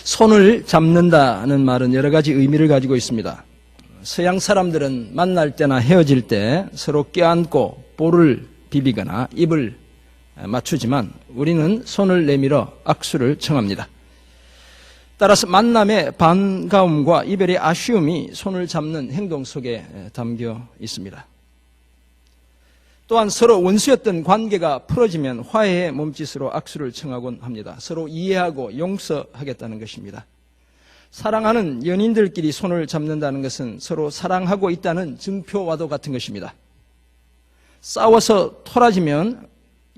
손을 잡는다는 말은 여러 가지 의미를 가지고 있습니다. 서양 사람들은 만날 때나 헤어질 때 서로 껴안고 볼을 비비거나 입을 맞추지만 우리는 손을 내밀어 악수를 청합니다. 따라서 만남의 반가움과 이별의 아쉬움이 손을 잡는 행동 속에 담겨 있습니다. 또한 서로 원수였던 관계가 풀어지면 화해의 몸짓으로 악수를 청하곤 합니다. 서로 이해하고 용서하겠다는 것입니다. 사랑하는 연인들끼리 손을 잡는다는 것은 서로 사랑하고 있다는 증표와도 같은 것입니다. 싸워서 토라지면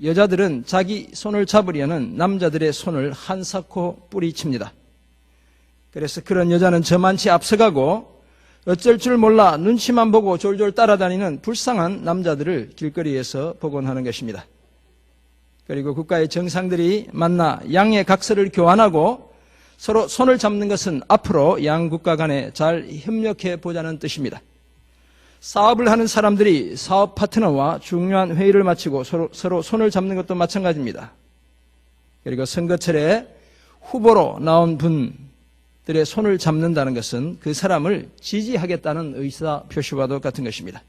여자들은 자기 손을 잡으려는 남자들의 손을 한사코 뿌리칩니다. 그래서 그런 여자는 저만치 앞서가고 어쩔 줄 몰라 눈치만 보고 졸졸 따라다니는 불쌍한 남자들을 길거리에서 보곤 하는 것입니다. 그리고 국가의 정상들이 만나 양의 각서를 교환하고 서로 손을 잡는 것은 앞으로 양 국가 간에 잘 협력해 보자는 뜻입니다. 사업을 하는 사람들이 사업 파트너와 중요한 회의를 마치고 서로 손을 잡는 것도 마찬가지입니다. 그리고 선거철에 후보로 나온 분들의 손을 잡는다는 것은 그 사람을 지지하겠다는 의사 표시와도 같은 것입니다.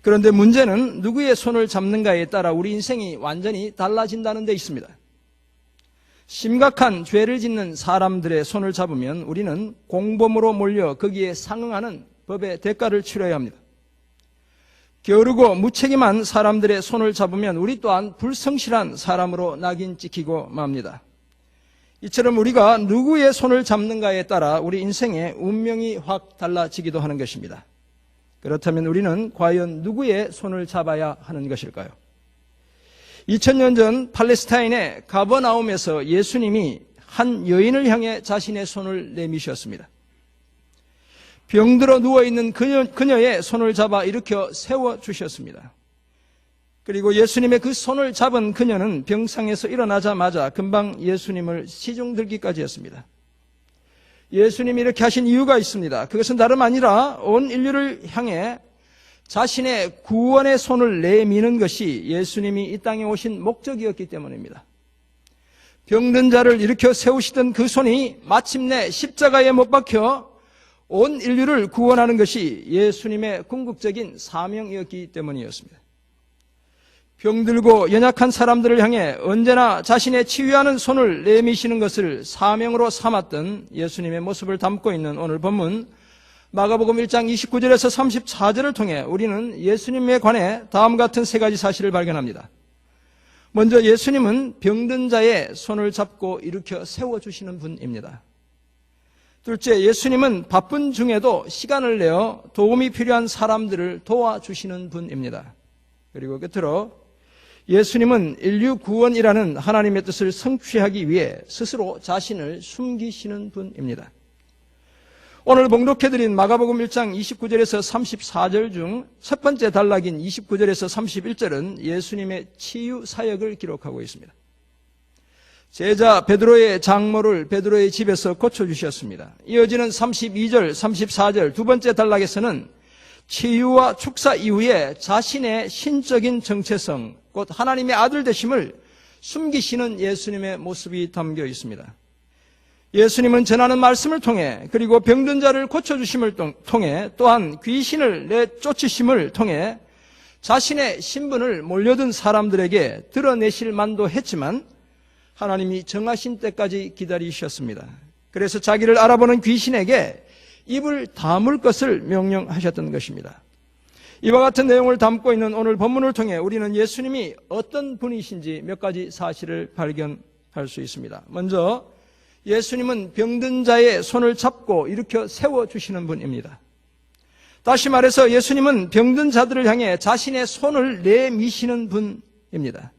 그런데 문제는 누구의 손을 잡는가에 따라 우리 인생이 완전히 달라진다는 데 있습니다. 심각한 죄를 짓는 사람들의 손을 잡으면 우리는 공범으로 몰려 거기에 상응하는 법의 대가를 치러야 합니다. 게으르고 무책임한 사람들의 손을 잡으면 우리 또한 불성실한 사람으로 낙인 찍히고 맙니다. 이처럼 우리가 누구의 손을 잡는가에 따라 우리 인생의 운명이 확 달라지기도 하는 것입니다. 그렇다면 우리는 과연 누구의 손을 잡아야 하는 것일까요? 2000년 전 팔레스타인의 가버나움에서 예수님이 한 여인을 향해 자신의 손을 내미셨습니다. 병들어 누워있는 그녀의 손을 잡아 일으켜 세워주셨습니다. 그리고 예수님의 그 손을 잡은 그녀는 병상에서 일어나자마자 금방 예수님을 시중들기까지 했습니다. 예수님이 이렇게 하신 이유가 있습니다. 그것은 다름 아니라 온 인류를 향해 자신의 구원의 손을 내미는 것이 예수님이 이 땅에 오신 목적이었기 때문입니다. 병든 자를 일으켜 세우시던 그 손이 마침내 십자가에 못 박혀 온 인류를 구원하는 것이 예수님의 궁극적인 사명이었기 때문이었습니다. 병들고 연약한 사람들을 향해 언제나 자신의 치유하는 손을 내미시는 것을 사명으로 삼았던 예수님의 모습을 담고 있는 오늘 본문 마가복음 1장 29절에서 34절을 통해 우리는 예수님에 관해 다음 같은 세 가지 사실을 발견합니다. 먼저 예수님은 병든 자의 손을 잡고 일으켜 세워주시는 분입니다. 둘째, 예수님은 바쁜 중에도 시간을 내어 도움이 필요한 사람들을 도와주시는 분입니다. 그리고 끝으로 예수님은 인류 구원이라는 하나님의 뜻을 성취하기 위해 스스로 자신을 숨기시는 분입니다. 오늘 봉독해드린 마가복음 1장 29절에서 34절 중 첫 번째 단락인 29절에서 31절은 예수님의 치유 사역을 기록하고 있습니다. 제자 베드로의 장모를 베드로의 집에서 고쳐주셨습니다. 이어지는 32절, 34절 두 번째 단락에서는 치유와 축사 이후에 자신의 신적인 정체성, 곧 하나님의 아들 되심을 숨기시는 예수님의 모습이 담겨 있습니다. 예수님은 전하는 말씀을 통해 그리고 병든 자를 고쳐주심을 통해 또한 귀신을 내쫓으심을 통해 자신의 신분을 몰려든 사람들에게 드러내실 만도 했지만 하나님이 정하신 때까지 기다리셨습니다. 그래서 자기를 알아보는 귀신에게 입을 다물 것을 명령하셨던 것입니다. 이와 같은 내용을 담고 있는 오늘 본문을 통해 우리는 예수님이 어떤 분이신지 몇 가지 사실을 발견할 수 있습니다. 먼저 예수님은 병든 자의 손을 잡고 일으켜 세워주시는 분입니다. 다시 말해서 예수님은 병든 자들을 향해 자신의 손을 내미시는 분입니다.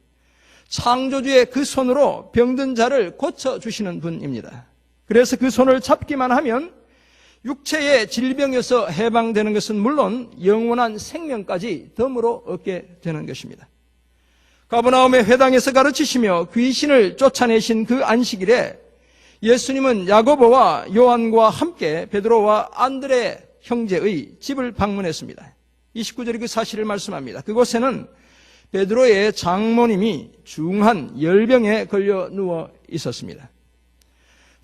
창조주의 그 손으로 병든 자를 고쳐주시는 분입니다. 그래서 그 손을 잡기만 하면 육체의 질병에서 해방되는 것은 물론 영원한 생명까지 덤으로 얻게 되는 것입니다. 가버나움의 회당에서 가르치시며 귀신을 쫓아내신 그 안식일에 예수님은 야고보와 요한과 함께 베드로와 안드레 형제의 집을 방문했습니다. 29절이 그 사실을 말씀합니다. 그곳에는 베드로의 장모님이 중한 열병에 걸려 누워 있었습니다.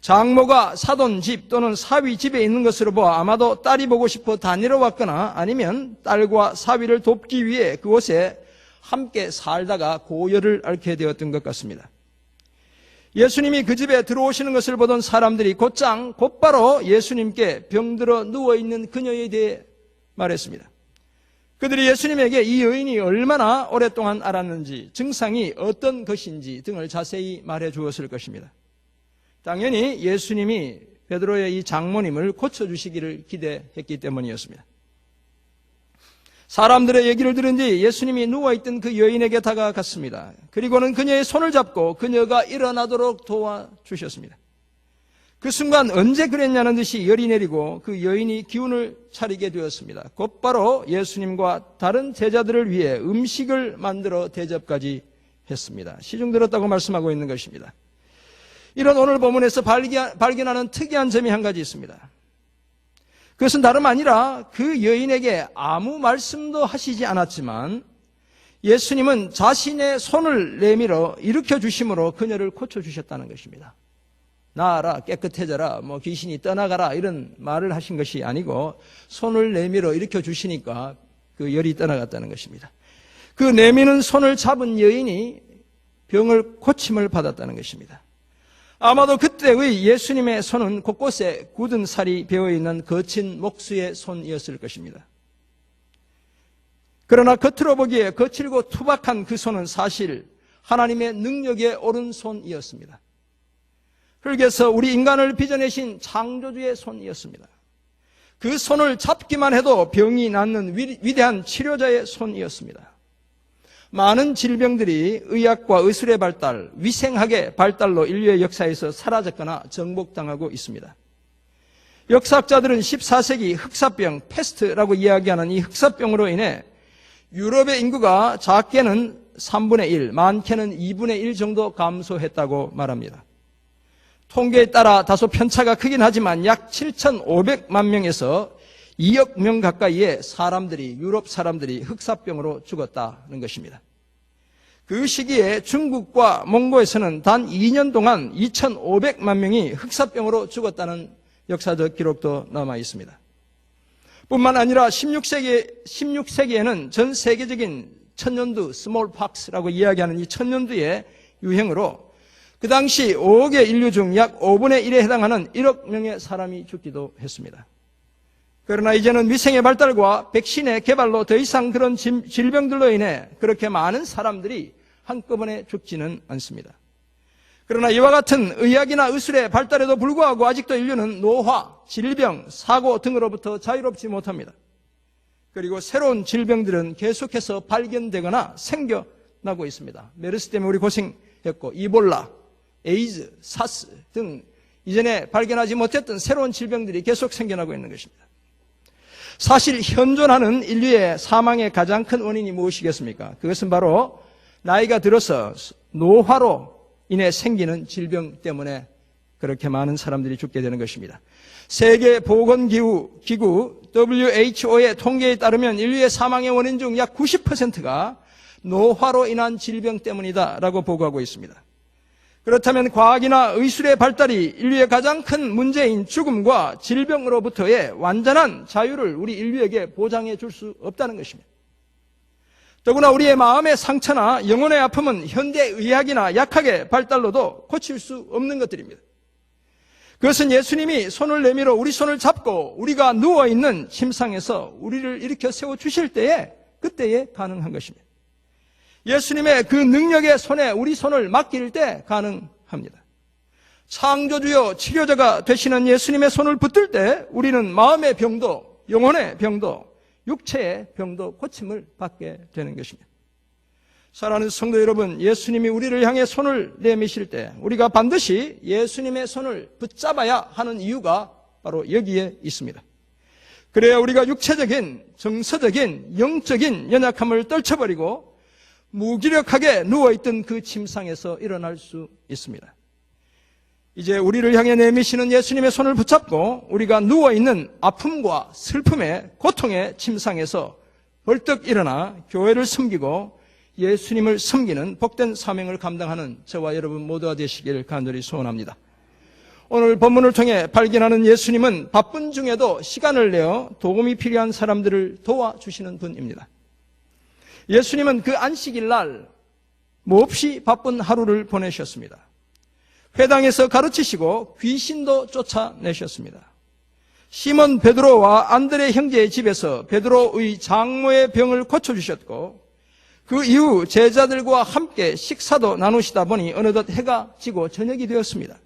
장모가 사돈 집 또는 사위 집에 있는 것으로 보아 아마도 딸이 보고 싶어 다니러 왔거나 아니면 딸과 사위를 돕기 위해 그곳에 함께 살다가 고열을 앓게 되었던 것 같습니다. 예수님이 그 집에 들어오시는 것을 보던 사람들이 곧바로 예수님께 병들어 누워있는 그녀에 대해 말했습니다. 그들이 예수님에게 이 여인이 얼마나 오랫동안 앓았는지, 증상이 어떤 것인지 등을 자세히 말해 주었을 것입니다. 당연히 예수님이 베드로의 이 장모님을 고쳐주시기를 기대했기 때문이었습니다. 사람들의 얘기를 들은 뒤 예수님이 누워있던 그 여인에게 다가갔습니다. 그리고는 그녀의 손을 잡고 그녀가 일어나도록 도와주셨습니다. 그 순간 언제 그랬냐는 듯이 열이 내리고 그 여인이 기운을 차리게 되었습니다. 곧바로 예수님과 다른 제자들을 위해 음식을 만들어 대접까지 했습니다. 시중 들었다고 말씀하고 있는 것입니다. 이런 오늘 본문에서 발견하는 특이한 점이 한 가지 있습니다. 그것은 다름 아니라 그 여인에게 아무 말씀도 하시지 않았지만 예수님은 자신의 손을 내밀어 일으켜 주심으로 그녀를 고쳐주셨다는 것입니다. 나아라, 깨끗해져라, 귀신이 떠나가라 이런 말을 하신 것이 아니고 손을 내밀어 일으켜 주시니까 그 열이 떠나갔다는 것입니다. 그 내미는 손을 잡은 여인이 병을 고침을 받았다는 것입니다. 아마도 그때의 예수님의 손은 곳곳에 굳은 살이 배어있는 거친 목수의 손이었을 것입니다. 그러나 겉으로 보기에 거칠고 투박한 그 손은 사실 하나님의 능력에 오른 손이었습니다. 흙에서 우리 인간을 빚어내신 창조주의 손이었습니다. 그 손을 잡기만 해도 병이 낫는 위대한 치료자의 손이었습니다. 많은 질병들이 의학과 의술의 발달, 위생학의 발달로 인류의 역사에서 사라졌거나 정복당하고 있습니다. 역사학자들은 14세기 흑사병, 패스트라고 이야기하는 이 흑사병으로 인해 유럽의 인구가 작게는 3분의 1, 많게는 2분의 1 정도 감소했다고 말합니다. 통계에 따라 다소 편차가 크긴 하지만 약 7,500만 명에서 2억 명 가까이의 유럽 사람들이 흑사병으로 죽었다는 것입니다. 그 시기에 중국과 몽고에서는 단 2년 동안 2,500만 명이 흑사병으로 죽었다는 역사적 기록도 남아 있습니다. 뿐만 아니라 16세기에는 전 세계적인 천연두, 스몰팍스라고 이야기하는 이 천연두의 유행으로 그 당시 5억의 인류 중 약 5분의 1에 해당하는 1억 명의 사람이 죽기도 했습니다. 그러나 이제는 위생의 발달과 백신의 개발로 더 이상 그런 질병들로 인해 그렇게 많은 사람들이 한꺼번에 죽지는 않습니다. 그러나 이와 같은 의학이나 의술의 발달에도 불구하고 아직도 인류는 노화, 질병, 사고 등으로부터 자유롭지 못합니다. 그리고 새로운 질병들은 계속해서 발견되거나 생겨나고 있습니다. 메르스 때문에 우리 고생했고 이볼라, 에이즈, 사스 등 이전에 발견하지 못했던 새로운 질병들이 계속 생겨나고 있는 것입니다. 사실 현존하는 인류의 사망의 가장 큰 원인이 무엇이겠습니까? 그것은 바로 나이가 들어서 노화로 인해 생기는 질병 때문에 그렇게 많은 사람들이 죽게 되는 것입니다. 세계보건기구 WHO의 통계에 따르면 인류의 사망의 원인 중 약 90%가 노화로 인한 질병 때문이다라고 보고하고 있습니다. 그렇다면 과학이나 의술의 발달이 인류의 가장 큰 문제인 죽음과 질병으로부터의 완전한 자유를 우리 인류에게 보장해 줄 수 없다는 것입니다. 더구나 우리의 마음의 상처나 영혼의 아픔은 현대의학이나 약학의 발달로도 고칠 수 없는 것들입니다. 그것은 예수님이 손을 내밀어 우리 손을 잡고 우리가 누워있는 침상에서 우리를 일으켜 세워주실 때에 그때에 가능한 것입니다. 예수님의 그 능력의 손에 우리 손을 맡길 때 가능합니다. 창조주요 치료자가 되시는 예수님의 손을 붙들 때 우리는 마음의 병도, 영혼의 병도, 육체의 병도 고침을 받게 되는 것입니다. 사랑하는 성도 여러분, 예수님이 우리를 향해 손을 내미실 때 우리가 반드시 예수님의 손을 붙잡아야 하는 이유가 바로 여기에 있습니다. 그래야 우리가 육체적인, 정서적인, 영적인 연약함을 떨쳐버리고 무기력하게 누워있던 그 침상에서 일어날 수 있습니다. 이제 우리를 향해 내미시는 예수님의 손을 붙잡고 우리가 누워있는 아픔과 슬픔의 고통의 침상에서 벌떡 일어나 교회를 섬기고 예수님을 섬기는 복된 사명을 감당하는 저와 여러분 모두가 되시기를 간절히 소원합니다. 오늘 본문을 통해 발견하는 예수님은 바쁜 중에도 시간을 내어 도움이 필요한 사람들을 도와주시는 분입니다. 예수님은 그 안식일 날 몹시 바쁜 하루를 보내셨습니다. 회당에서 가르치시고 귀신도 쫓아내셨습니다. 시몬 베드로와 안드레 형제의 집에서 베드로의 장모의 병을 고쳐주셨고, 그 이후 제자들과 함께 식사도 나누시다 보니 어느덧 해가 지고 저녁이 되었습니다.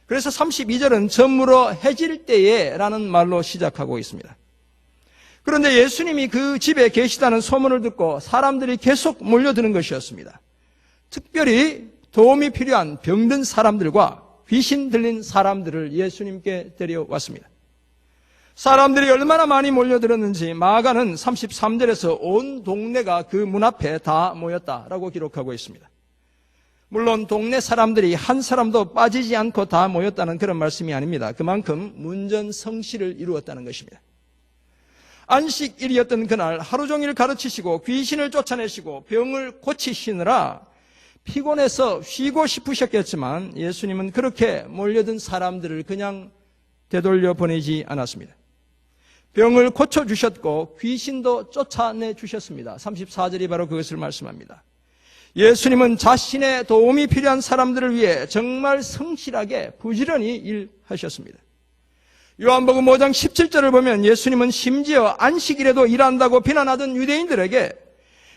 그래서 32절은 저물어 해질 때에 라는 말로 시작하고 있습니다. 그런데 예수님이 그 집에 계시다는 소문을 듣고 사람들이 계속 몰려드는 것이었습니다. 특별히 도움이 필요한 병든 사람들과 귀신 들린 사람들을 예수님께 데려왔습니다. 사람들이 얼마나 많이 몰려들었는지 마가는 33절에서 온 동네가 그 문 앞에 다 모였다라고 기록하고 있습니다. 물론 동네 사람들이 한 사람도 빠지지 않고 다 모였다는 그런 말씀이 아닙니다. 그만큼 문전성시를 이루었다는 것입니다. 안식일이었던 그날 하루 종일 가르치시고 귀신을 쫓아내시고 병을 고치시느라 피곤해서 쉬고 싶으셨겠지만 예수님은 그렇게 몰려든 사람들을 그냥 되돌려 보내지 않았습니다. 병을 고쳐주셨고 귀신도 쫓아내 주셨습니다. 34절이 바로 그것을 말씀합니다. 예수님은 자신의 도움이 필요한 사람들을 위해 정말 성실하게 부지런히 일하셨습니다. 요한복음 5장 17절을 보면 예수님은 심지어 안식일에도 일한다고 비난하던 유대인들에게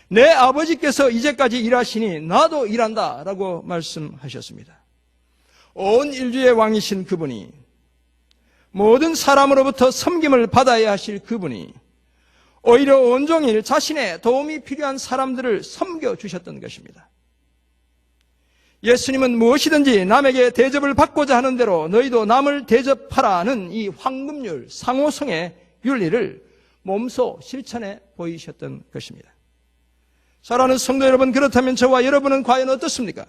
내 아버지께서 이제까지 일하시니 나도 일한다 라고 말씀하셨습니다. 온 인류의 왕이신 그분이, 모든 사람으로부터 섬김을 받아야 하실 그분이 오히려 온종일 자신의 도움이 필요한 사람들을 섬겨주셨던 것입니다. 예수님은 무엇이든지 남에게 대접을 받고자 하는 대로 너희도 남을 대접하라는 이 황금률, 상호성의 윤리를 몸소 실천해 보이셨던 것입니다. 사랑하는 성도 여러분, 그렇다면 저와 여러분은 과연 어떻습니까?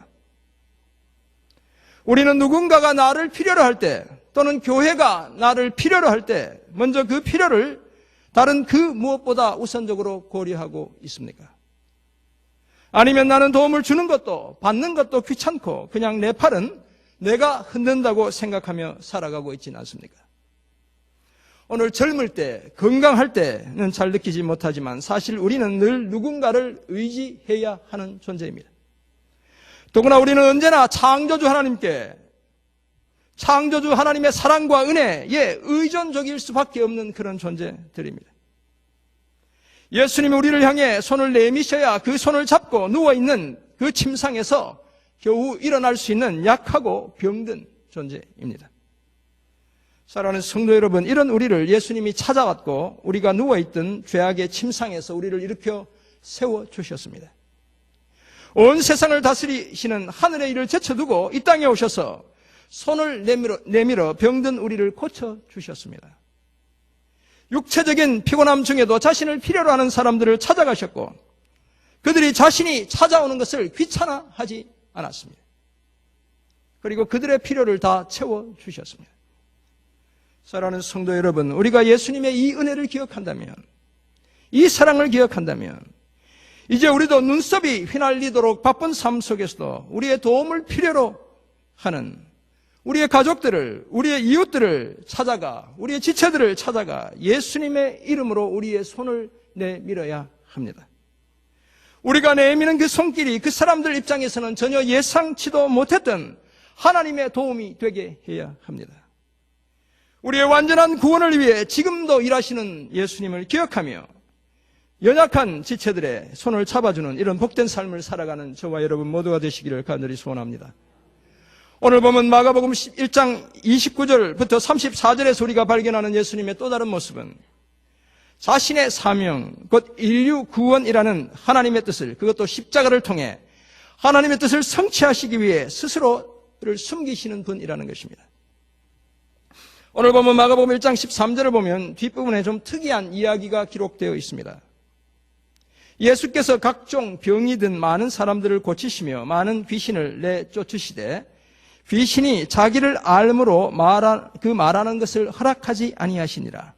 우리는 누군가가 나를 필요로 할 때, 또는 교회가 나를 필요로 할 때 먼저 그 필요를 다른 그 무엇보다 우선적으로 고려하고 있습니까? 아니면 나는 도움을 주는 것도 받는 것도 귀찮고 그냥 내 팔은 내가 흔든다고 생각하며 살아가고 있지는 않습니까? 오늘 젊을 때, 건강할 때는 잘 느끼지 못하지만 사실 우리는 늘 누군가를 의지해야 하는 존재입니다. 더구나 우리는 언제나 창조주 하나님께, 창조주 하나님의 사랑과 은혜에 의존적일 수밖에 없는 그런 존재들입니다. 예수님이 우리를 향해 손을 내미셔야 그 손을 잡고 누워있는 그 침상에서 겨우 일어날 수 있는 약하고 병든 존재입니다. 사랑하는 성도 여러분, 이런 우리를 예수님이 찾아왔고 우리가 누워있던 죄악의 침상에서 우리를 일으켜 세워주셨습니다. 온 세상을 다스리시는 하늘의 일을 제쳐두고 이 땅에 오셔서 손을 내밀어 병든 우리를 고쳐주셨습니다. 육체적인 피곤함 중에도 자신을 필요로 하는 사람들을 찾아가셨고 그들이 자신이 찾아오는 것을 귀찮아하지 않았습니다. 그리고 그들의 필요를 다 채워주셨습니다. 사랑하는 성도 여러분, 우리가 예수님의 이 은혜를 기억한다면, 이 사랑을 기억한다면 이제 우리도 눈썹이 휘날리도록 바쁜 삶 속에서도 우리의 도움을 필요로 하는 우리의 가족들을, 우리의 이웃들을 찾아가, 우리의 지체들을 찾아가 예수님의 이름으로 우리의 손을 내밀어야 합니다. 우리가 내미는 그 손길이 그 사람들 입장에서는 전혀 예상치도 못했던 하나님의 도움이 되게 해야 합니다. 우리의 완전한 구원을 위해 지금도 일하시는 예수님을 기억하며 연약한 지체들의 손을 잡아주는 이런 복된 삶을 살아가는 저와 여러분 모두가 되시기를 간절히 소원합니다. 오늘 보면 마가복음 1장 29절부터 34절에서 우리가 발견하는 예수님의 또 다른 모습은 자신의 사명, 곧 인류 구원이라는 하나님의 뜻을, 그것도 십자가를 통해 하나님의 뜻을 성취하시기 위해 스스로를 숨기시는 분이라는 것입니다. 오늘 보면 마가복음 1장 13절을 보면 뒷부분에 좀 특이한 이야기가 기록되어 있습니다. 예수께서 각종 병이 든 많은 사람들을 고치시며 많은 귀신을 내쫓으시되 귀신이 자기를 알므로 말하는 것을 허락하지 아니하시니라.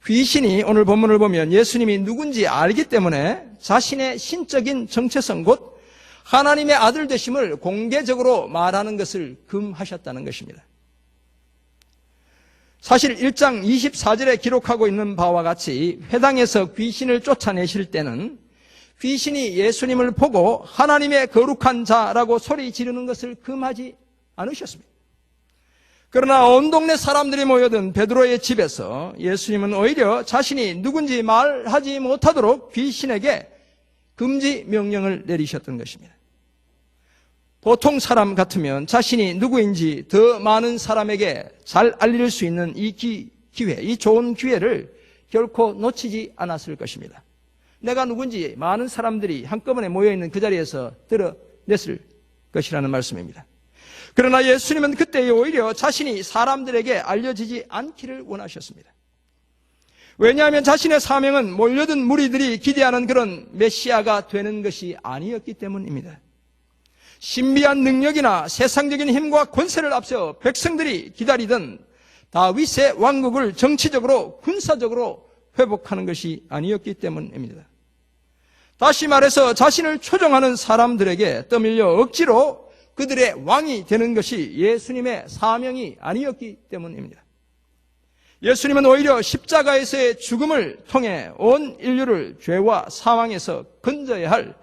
귀신이 오늘 본문을 보면 예수님이 누군지 알기 때문에 자신의 신적인 정체성, 곧 하나님의 아들 되심을 공개적으로 말하는 것을 금하셨다는 것입니다. 사실 1장 24절에 기록하고 있는 바와 같이 회당에서 귀신을 쫓아내실 때는 귀신이 예수님을 보고 하나님의 거룩한 자라고 소리 지르는 것을 금하지 않으셨습니다. 그러나 온 동네 사람들이 모여든 베드로의 집에서 예수님은 오히려 자신이 누군지 말하지 못하도록 귀신에게 금지 명령을 내리셨던 것입니다. 보통 사람 같으면 자신이 누구인지 더 많은 사람에게 잘 알릴 수 있는 이 기회, 이 좋은 기회를 결코 놓치지 않았을 것입니다. 내가 누군지 많은 사람들이 한꺼번에 모여있는 그 자리에서 드러냈을 것이라는 말씀입니다. 그러나 예수님은 그때 오히려 자신이 사람들에게 알려지지 않기를 원하셨습니다. 왜냐하면 자신의 사명은 몰려든 무리들이 기대하는 그런 메시아가 되는 것이 아니었기 때문입니다. 신비한 능력이나 세상적인 힘과 권세를 앞세워 백성들이 기다리던 다윗의 왕국을 정치적으로 군사적으로 회복하는 것이 아니었기 때문입니다. 다시 말해서 자신을 초종하는 사람들에게 떠밀려 억지로 그들의 왕이 되는 것이 예수님의 사명이 아니었기 때문입니다. 예수님은 오히려 십자가에서의 죽음을 통해 온 인류를 죄와 사망에서 건져야 할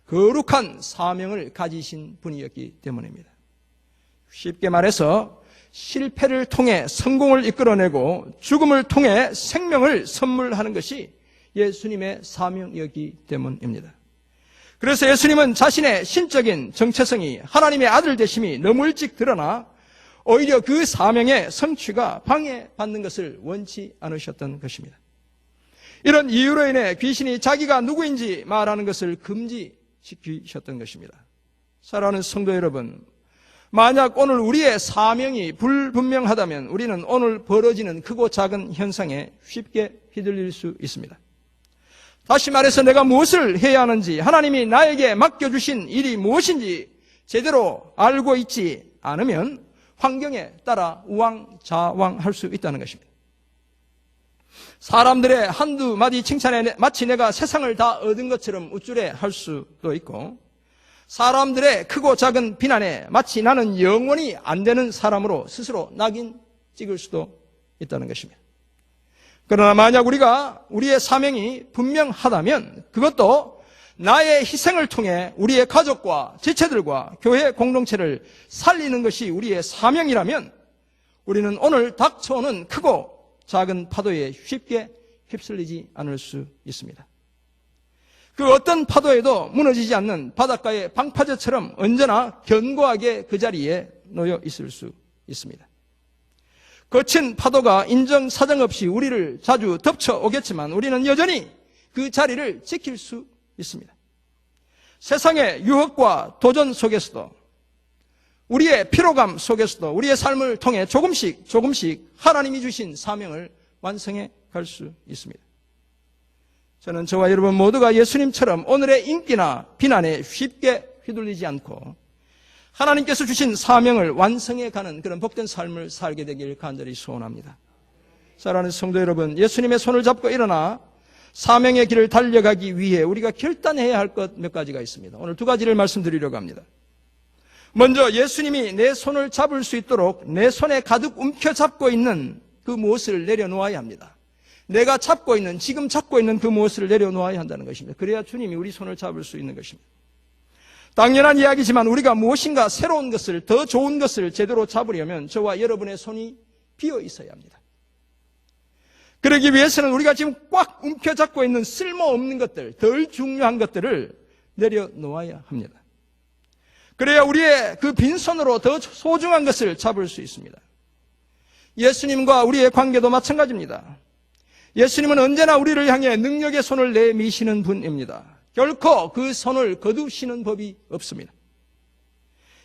거룩한 사명을 가지신 분이었기 때문입니다. 쉽게 말해서 실패를 통해 성공을 이끌어내고 죽음을 통해 생명을 선물하는 것이 예수님의 사명이었기 때문입니다. 그래서 예수님은 자신의 신적인 정체성이 하나님의 아들 되심이 너무 일찍 드러나 오히려 그 사명의 성취가 방해받는 것을 원치 않으셨던 것입니다. 이런 이유로 인해 귀신이 자기가 누구인지 말하는 것을 금지시키셨던 것입니다. 사랑하는 성도 여러분, 만약 오늘 우리의 사명이 불분명하다면 우리는 오늘 벌어지는 크고 작은 현상에 쉽게 휘둘릴 수 있습니다. 다시 말해서 내가 무엇을 해야 하는지, 하나님이 나에게 맡겨주신 일이 무엇인지 제대로 알고 있지 않으면 환경에 따라 우왕좌왕할 수 있다는 것입니다. 사람들의 한두 마디 칭찬에 마치 내가 세상을 다 얻은 것처럼 우쭐해 할 수도 있고, 사람들의 크고 작은 비난에 마치 나는 영원히 안 되는 사람으로 스스로 낙인 찍을 수도 있다는 것입니다. 그러나 만약 우리의 사명이 분명하다면 그것도 나의 희생을 통해 우리의 가족과 지체들과 교회 공동체를 살리는 것이 우리의 사명이라면 우리는 오늘 닥쳐오는 크고 작은 파도에 쉽게 휩쓸리지 않을 수 있습니다. 그 어떤 파도에도 무너지지 않는 바닷가의 방파제처럼 언제나 견고하게 그 자리에 놓여 있을 수 있습니다. 거친 파도가 인정사정 없이 우리를 자주 덮쳐오겠지만 우리는 여전히 그 자리를 지킬 수 있습니다. 세상의 유혹과 도전 속에서도 우리의 피로감 속에서도 우리의 삶을 통해 조금씩 하나님이 주신 사명을 완성해 갈 수 있습니다. 저는 저와 여러분 모두가 예수님처럼 오늘의 인기나 비난에 쉽게 휘둘리지 않고 하나님께서 주신 사명을 완성해 가는 그런 복된 삶을 살게 되길 간절히 소원합니다. 사랑하는 성도 여러분, 예수님의 손을 잡고 일어나 사명의 길을 달려가기 위해 우리가 결단해야 할 것 몇 가지가 있습니다. 오늘 두 가지를 말씀드리려고 합니다. 먼저 예수님이 내 손을 잡을 수 있도록 내 손에 가득 움켜잡고 있는 그 무엇을 내려놓아야 합니다. 내가 지금 잡고 있는 그 무엇을 내려놓아야 한다는 것입니다. 그래야 주님이 우리 손을 잡을 수 있는 것입니다. 당연한 이야기지만 우리가 무엇인가 새로운 것을, 더 좋은 것을 제대로 잡으려면 저와 여러분의 손이 비어 있어야 합니다. 그러기 위해서는 우리가 지금 꽉 움켜잡고 있는 쓸모없는 것들, 덜 중요한 것들을 내려놓아야 합니다. 그래야 우리의 그 빈손으로 더 소중한 것을 잡을 수 있습니다. 예수님과 우리의 관계도 마찬가지입니다. 예수님은 언제나 우리를 향해 능력의 손을 내미시는 분입니다. 결코 그 손을 거두시는 법이 없습니다.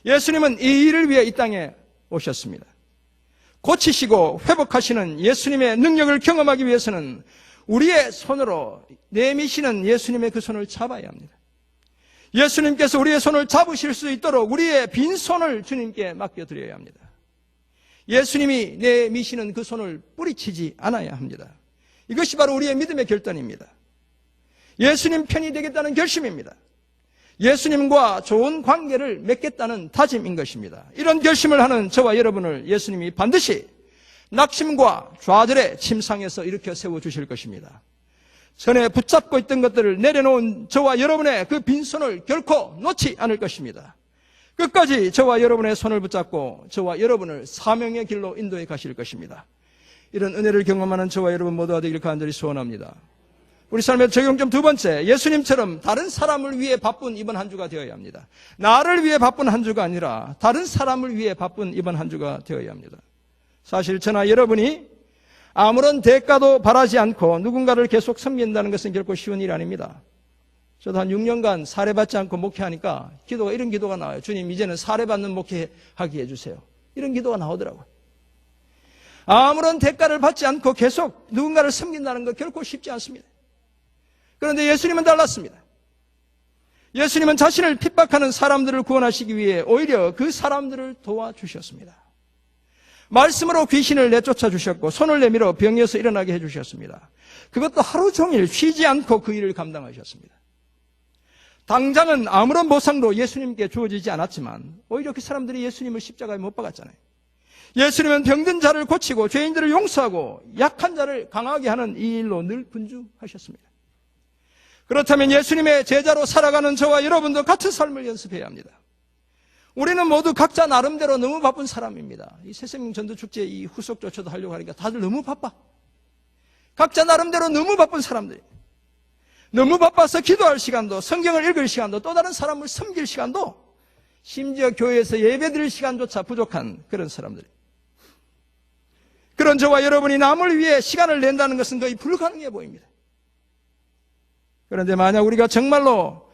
예수님은 이 일을 위해 이 땅에 오셨습니다. 고치시고 회복하시는 예수님의 능력을 경험하기 위해서는 우리의 손으로 내미시는 예수님의 그 손을 잡아야 합니다. 예수님께서 우리의 손을 잡으실 수 있도록 우리의 빈손을 주님께 맡겨드려야 합니다. 예수님이 내미시는 그 손을 뿌리치지 않아야 합니다. 이것이 바로 우리의 믿음의 결단입니다. 예수님 편이 되겠다는 결심입니다. 예수님과 좋은 관계를 맺겠다는 다짐인 것입니다. 이런 결심을 하는 저와 여러분을 예수님이 반드시 낙심과 좌절의 침상에서 일으켜 세워주실 것입니다. 전에 붙잡고 있던 것들을 내려놓은 저와 여러분의 그 빈손을 결코 놓지 않을 것입니다. 끝까지 저와 여러분의 손을 붙잡고 저와 여러분을 사명의 길로 인도해 가실 것입니다. 이런 은혜를 경험하는 저와 여러분 모두가 되기를 간절히 소원합니다. 우리 삶의 적용점 두 번째, 예수님처럼 다른 사람을 위해 바쁜 이번 한 주가 되어야 합니다. 나를 위해 바쁜 한 주가 아니라 다른 사람을 위해 바쁜 이번 한 주가 되어야 합니다. 사실 저나 여러분이 아무런 대가도 바라지 않고 누군가를 계속 섬긴다는 것은 결코 쉬운 일이 아닙니다. 저도 한 6년간 사례받지 않고 목회하니까 이런 기도가 나와요. 주님, 이제는 사례받는 목회하게 해주세요. 이런 기도가 나오더라고요. 아무런 대가를 받지 않고 계속 누군가를 섬긴다는 것 결코 쉽지 않습니다. 그런데 예수님은 달랐습니다. 예수님은 자신을 핍박하는 사람들을 구원하시기 위해 오히려 그 사람들을 도와주셨습니다. 말씀으로 귀신을 내쫓아 주셨고 손을 내밀어 병에서 일어나게 해주셨습니다. 그것도 하루 종일 쉬지 않고 그 일을 감당하셨습니다. 당장은 아무런 보상도 예수님께 주어지지 않았지만 오히려 그 사람들이 예수님을 십자가에 못 박았잖아요. 예수님은 병든 자를 고치고 죄인들을 용서하고 약한 자를 강하게 하는 이 일로 늘 분주하셨습니다. 그렇다면 예수님의 제자로 살아가는 저와 여러분도 같은 삶을 연습해야 합니다. 우리는 모두 각자 나름대로 너무 바쁜 사람입니다. 이 새생명 전도축제 이 후속조차도 하려고 하니까 다들 너무 바빠. 각자 나름대로 너무 바쁜 사람들이. 너무 바빠서 기도할 시간도, 성경을 읽을 시간도, 또 다른 사람을 섬길 시간도, 심지어 교회에서 예배드릴 시간조차 부족한 그런 사람들이. 그런 저와 여러분이 남을 위해 시간을 낸다는 것은 거의 불가능해 보입니다. 그런데 만약 우리가 정말로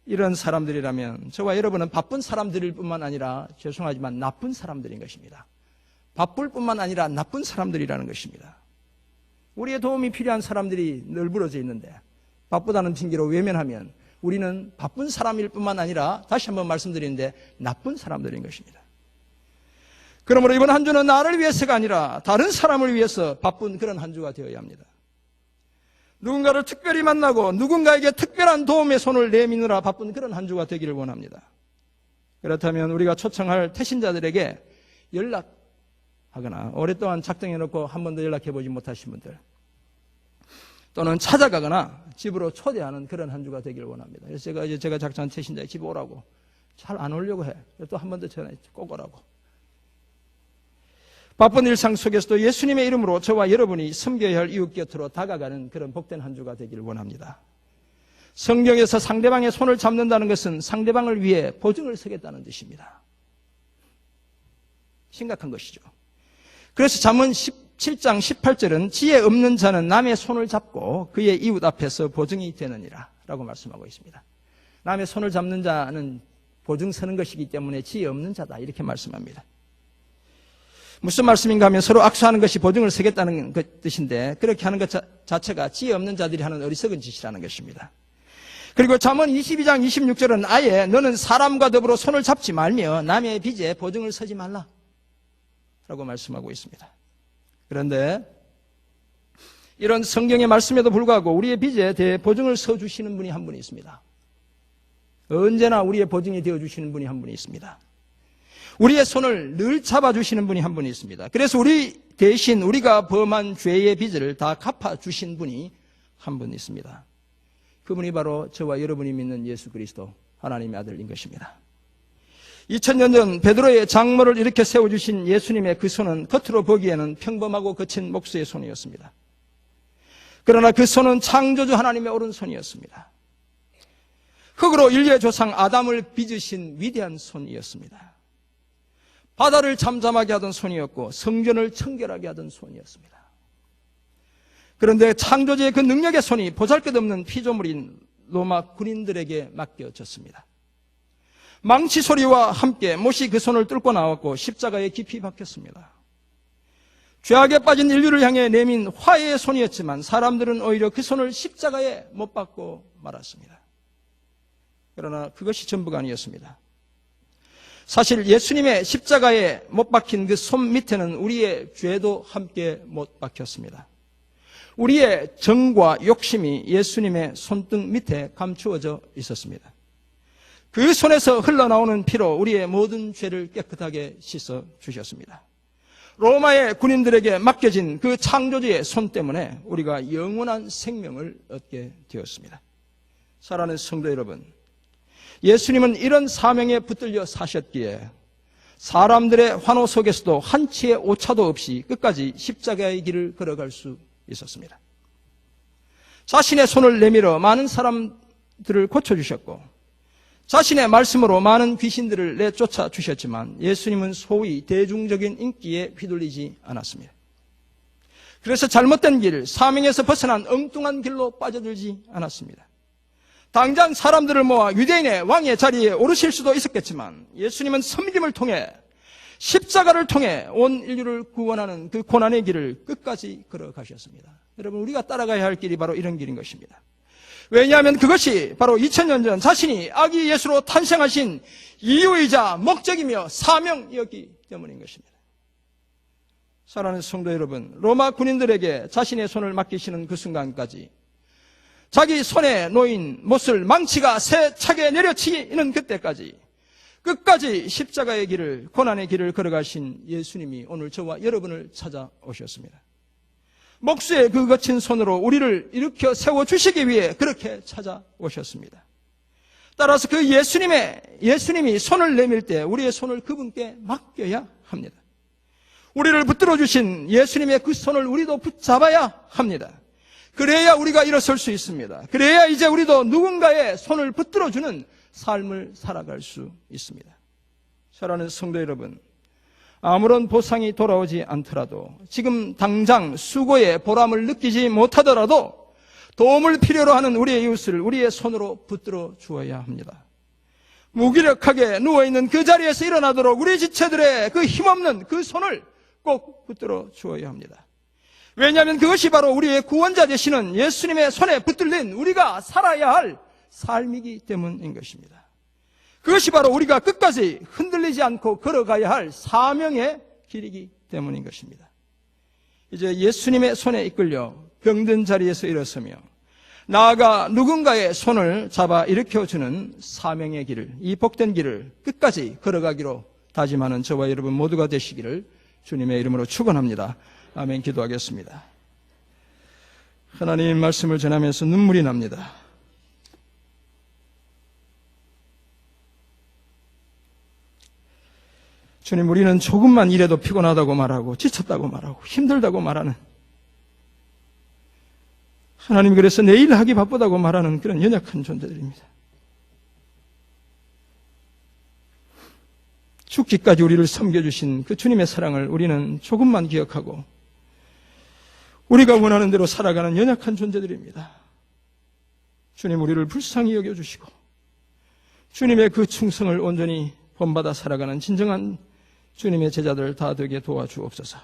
이런 사람들이라면 저와 여러분은 바쁜 사람들일 뿐만 아니라 죄송하지만 나쁜 사람들인 것입니다. 바쁠 뿐만 아니라 나쁜 사람들이라는 것입니다. 우리의 도움이 필요한 사람들이 널브러져 있는데 바쁘다는 핑계로 외면하면 우리는 바쁜 사람일 뿐만 아니라 다시 한번 말씀드리는데 나쁜 사람들인 것입니다. 그러므로 이번 한 주는 나를 위해서가 아니라 다른 사람을 위해서 바쁜 그런 한 주가 되어야 합니다. 누군가를 특별히 만나고 누군가에게 특별한 도움의 손을 내미느라 바쁜 그런 한 주가 되기를 원합니다. 그렇다면 우리가 초청할 태신자들에게 연락하거나 오랫동안 작정해놓고 한 번도 연락해보지 못하신 분들 또는 찾아가거나 집으로 초대하는 그런 한 주가 되기를 원합니다. 그래서 제가 작정한 태신자에 집 오라고 잘 안 오려고 해. 또 한 번 더 전화해 꼭 오라고. 바쁜 일상 속에서도 예수님의 이름으로 저와 여러분이 섬겨야 할 이웃 곁으로 다가가는 그런 복된 한 주가 되기를 원합니다. 성경에서 상대방의 손을 잡는다는 것은 상대방을 위해 보증을 서겠다는 뜻입니다. 심각한 것이죠. 그래서 잠언 17장 18절은 지혜 없는 자는 남의 손을 잡고 그의 이웃 앞에서 보증이 되느니라 라고 말씀하고 있습니다. 남의 손을 잡는 자는 보증 서는 것이기 때문에 지혜 없는 자다 이렇게 말씀합니다. 무슨 말씀인가 하면 서로 악수하는 것이 보증을 서겠다는 뜻인데 그렇게 하는 것 자체가 지혜 없는 자들이 하는 어리석은 짓이라는 것입니다. 그리고 잠언 22장 26절은 아예 너는 사람과 더불어 손을 잡지 말며 남의 빚에 보증을 서지 말라 라고 말씀하고 있습니다. 그런데 이런 성경의 말씀에도 불구하고 우리의 빚에 대해 보증을 서주시는 분이 한 분이 있습니다. 언제나 우리의 보증이 되어주시는 분이 한 분이 있습니다. 우리의 손을 늘 잡아주시는 분이 한 분이 있습니다. 그래서 우리 대신 우리가 범한 죄의 빚을 다 갚아주신 분이 한 분 있습니다. 그분이 바로 저와 여러분이 믿는 예수 그리스도 하나님의 아들인 것입니다. 2000년 전 베드로의 장모를 이렇게 세워주신 예수님의 그 손은 겉으로 보기에는 평범하고 거친 목수의 손이었습니다. 그러나 그 손은 창조주 하나님의 오른손이었습니다. 흙으로 인류의 조상 아담을 빚으신 위대한 손이었습니다. 바다를 잠잠하게 하던 손이었고 성전을 청결하게 하던 손이었습니다. 그런데 창조주의 그 능력의 손이 보잘것없는 피조물인 로마 군인들에게 맡겨졌습니다. 망치 소리와 함께 못이 그 손을 뚫고 나왔고 십자가에 깊이 박혔습니다. 죄악에 빠진 인류를 향해 내민 화해의 손이었지만 사람들은 오히려 그 손을 십자가에 못 박고 말았습니다. 그러나 그것이 전부가 아니었습니다. 사실 예수님의 십자가에 못 박힌 그 손 밑에는 우리의 죄도 함께 못 박혔습니다. 우리의 정과 욕심이 예수님의 손등 밑에 감추어져 있었습니다. 그 손에서 흘러나오는 피로 우리의 모든 죄를 깨끗하게 씻어 주셨습니다. 로마의 군인들에게 맡겨진 그 창조주의 손 때문에 우리가 영원한 생명을 얻게 되었습니다. 사랑하는 성도 여러분, 예수님은 이런 사명에 붙들려 사셨기에 사람들의 환호 속에서도 한치의 오차도 없이 끝까지 십자가의 길을 걸어갈 수 있었습니다. 자신의 손을 내밀어 많은 사람들을 고쳐주셨고 자신의 말씀으로 많은 귀신들을 내쫓아 주셨지만 예수님은 소위 대중적인 인기에 휘둘리지 않았습니다. 그래서 잘못된 길, 사명에서 벗어난 엉뚱한 길로 빠져들지 않았습니다. 당장 사람들을 모아 유대인의 왕의 자리에 오르실 수도 있었겠지만 예수님은 섬김을 통해 십자가를 통해 온 인류를 구원하는 그 고난의 길을 끝까지 걸어가셨습니다. 여러분, 우리가 따라가야 할 길이 바로 이런 길인 것입니다. 왜냐하면 그것이 바로 2000년 전 자신이 아기 예수로 탄생하신 이유이자 목적이며 사명이었기 때문인 것입니다. 사랑하는 성도 여러분, 로마 군인들에게 자신의 손을 맡기시는 그 순간까지 자기 손에 놓인 못을 망치가 세차게 내려치는 그때까지 끝까지 십자가의 길을, 고난의 길을 걸어가신 예수님이 오늘 저와 여러분을 찾아오셨습니다. 목수의 그 거친 손으로 우리를 일으켜 세워주시기 위해 그렇게 찾아오셨습니다. 따라서 그 예수님이 손을 내밀 때 우리의 손을 그분께 맡겨야 합니다. 우리를 붙들어 주신 예수님의 그 손을 우리도 붙잡아야 합니다. 그래야 우리가 일어설 수 있습니다. 그래야 이제 우리도 누군가의 손을 붙들어주는 삶을 살아갈 수 있습니다. 사랑하는 성도 여러분, 아무런 보상이 돌아오지 않더라도 지금 당장 수고의 보람을 느끼지 못하더라도 도움을 필요로 하는 우리의 이웃을 우리의 손으로 붙들어 주어야 합니다. 무기력하게 누워있는 그 자리에서 일어나도록 우리 지체들의 그 힘없는 그 손을 꼭 붙들어 주어야 합니다. 왜냐하면 그것이 바로 우리의 구원자 되시는 예수님의 손에 붙들린 우리가 살아야 할 삶이기 때문인 것입니다. 그것이 바로 우리가 끝까지 흔들리지 않고 걸어가야 할 사명의 길이기 때문인 것입니다. 이제 예수님의 손에 이끌려 병든 자리에서 일어서며 나아가 누군가의 손을 잡아 일으켜주는 사명의 길을, 이 복된 길을 끝까지 걸어가기로 다짐하는 저와 여러분 모두가 되시기를 주님의 이름으로 축원합니다. 아멘. 기도하겠습니다. 하나님 말씀을 전하면서 눈물이 납니다. 주님, 우리는 조금만 일해도 피곤하다고 말하고 지쳤다고 말하고 힘들다고 말하는, 하나님 그래서 내일 하기 바쁘다고 말하는 그런 연약한 존재들입니다. 죽기까지 우리를 섬겨주신 그 주님의 사랑을 우리는 조금만 기억하고 우리가 원하는 대로 살아가는 연약한 존재들입니다. 주님, 우리를 불쌍히 여겨주시고 주님의 그 충성을 온전히 본받아 살아가는 진정한 주님의 제자들 다 되게 도와주옵소서.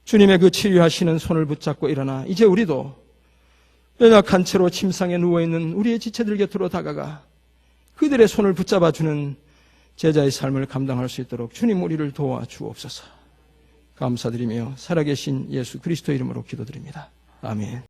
주님의 그 치유하시는 손을 붙잡고 일어나 이제 우리도 연약한 채로 침상에 누워있는 우리의 지체들 곁으로 다가가 그들의 손을 붙잡아주는 제자의 삶을 감당할 수 있도록 주님 우리를 도와주옵소서. 감사드리며 살아계신 예수 그리스도 이름으로 기도드립니다. 아멘.